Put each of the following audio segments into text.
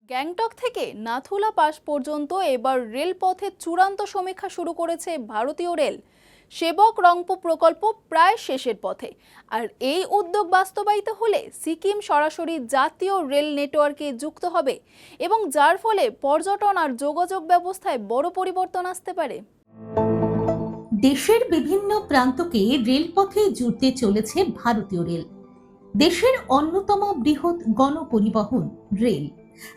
গ্যাংটক থেকে নাথুলা পাস পর্যন্ত এবার রেলপথের চূড়ান্ত সমীক্ষা শুরু করেছে ভারতীয় রেল। সেবক রংপো প্রকল্প প্রায় শেষের পথে, আর এই উদ্যোগ বাস্তবায়িত হলে সিকিম সরাসরি জাতীয় রেল নেটওয়ার্কে যুক্ত হবে এবং যার ফলে পর্যটন আর যোগাযোগ ব্যবস্থায় বড় পরিবর্তন আসতে পারে। দেশের বিভিন্ন প্রান্তকে রেলপথে জুড়তে চলেছে ভারতীয় রেল। দেশের অন্যতম বৃহৎ গণপরিবহন রেল,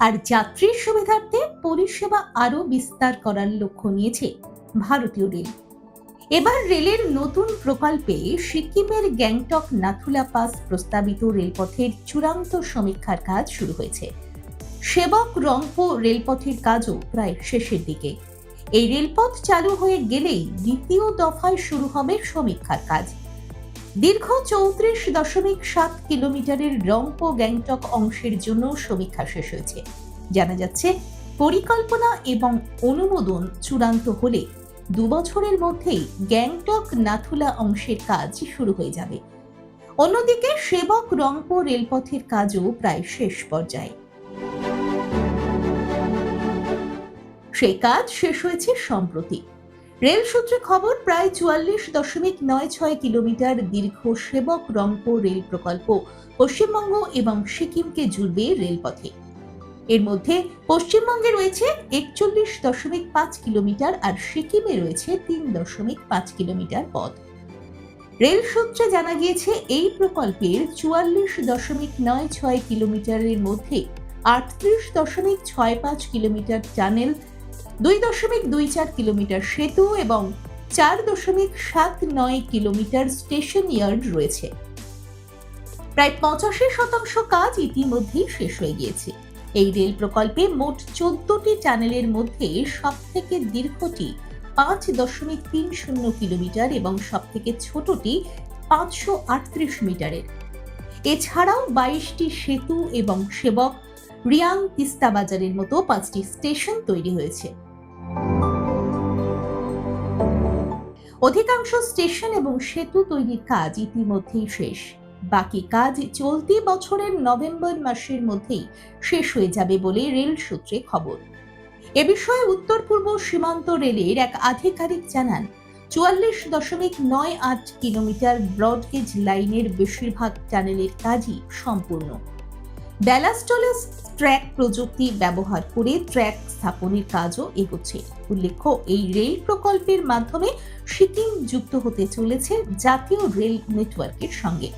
আর যাত্রীর সুবিধার্থে পরিষেবা আরো বিস্তার করার লক্ষ্য নিয়েছে ভারতীয় রেল। এবার রেলের নতুন প্রকল্পে সিকিমের গ্যাংটক নাথুলা পাস প্রস্তাবিত রেলপথের চূড়ান্ত সমীক্ষার কাজ শুরু হয়েছে। সেবক রংপো রেলপথের কাজও প্রায় শেষের দিকে। এই রেলপথ চালু হয়ে গেলেই দ্বিতীয় দফায় শুরু হবে সমীক্ষার কাজ। দীর্ঘ 34.7 কিলোমিটারের রংপো গ্যাংটক অংশের জন্য সমীক্ষা শেষ হয়েছে। জানা যাচ্ছে, পরিকল্পনা এবং অনুমোদন চূড়ান্ত হলে 2 বছরের মধ্যেই গ্যাংটক নাথুলা অংশের কাজ শুরু হয়ে যাবে। অন্যদিকে সেবক রংপো রেলপথের কাজও প্রায় শেষ পর্যায়ে। সেই কাজ শেষ হয়েছে সম্প্রতি। রেল সূত্রে খবর, প্রায় 44.96 কিলোমিটার দীর্ঘ সেবক রংপো রেল প্রকল্প পশ্চিমবঙ্গ এবং সিকিমকে জুড়বে রেলপথে। এর মধ্যে পশ্চিমবঙ্গে রয়েছে 41.5 কিলোমিটার আর সিকিমে রয়েছে 3.5 কিলোমিটার পথ। রেল সূত্রে জানা গিয়েছে, এই প্রকল্পের 44.96 কিলোমিটারের মধ্যে 38.65 কিলোমিটার টানেল, 2.24 কিলোমিটার সেতু এবং 4.79 কিলোমিটার স্টেশন ইয়ার্ড রয়েছে। প্রায় 85% কাজ ইতিমধ্যেই শেষ হয়ে গিয়েছে। এই রেল প্রকল্পে মোট 14টি টানেলের মধ্যে সবথেকে দীর্ঘটি 5.30 কিলোমিটার এবং সবথেকে ছোটটি 538 মিটারের। এছাড়াও 22টি সেতু এবং সেবক, রিয়াং, তিস্তা বাজারের মতো 5টি স্টেশন তৈরি হয়েছে। অধিকাংশ স্টেশন এবং সেতু তৈরির কাজ ইতিমধ্যেই শেষ। বাকি কাজ চলতি বছরের নভেম্বর মাসের মধ্যেই শেষ হয়ে যাবে বলে রেল সূত্রে খবর। এ বিষয়ে উত্তর পূর্ব সীমান্ত রেলের এক আধিকারিক জানান, 44.98 কিলোমিটার ব্রডগেজ লাইনের বেশিরভাগ টানেলের কাজই সম্পূর্ণ। ব্যালাস্টলেস ট্র্যাক প্রযুক্তি ব্যবহার করে ট্র্যাক স্থাপনের কাজও এগোচ্ছে। উল্লেখ্য, এই রেল প্রকল্পের মাধ্যমে সিকিম যুক্ত হতে চলেছে জাতীয় রেল নেটওয়ার্কের সঙ্গে।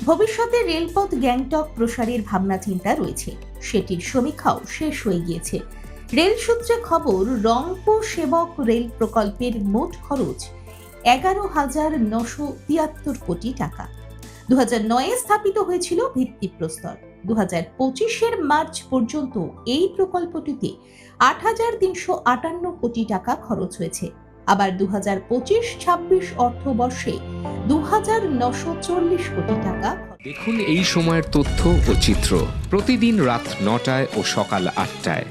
ভবিষ্যতে রেলপথ গ্যাংটক প্রসারের ভাবনা চিন্তা রয়েছে, সেটির সমীক্ষাও শেষ হয়ে গিয়েছে। রেল সূত্রে খবর, রংপো সেবক রেল প্রকল্পের মোট খরচ 11,973 কোটি টাকা। 2009-এ স্থাপিত হয়েছিল ভিত্তিপ্রস্তর। 2025-এর মার্চ পর্যন্ত এই প্রকল্পটিতে 8,358 কোটি টাকা খরচ হয়েছে। আবার 2025-26 অর্থবর্ষে 2,940 কোটি টাকা। দেখুন এই সময়ের তথ্য ও চিত্র প্রতিদিন রাত 9টায় ও সকাল 8টায়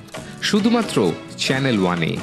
শুধুমাত্র চ্যানেল 1-এ।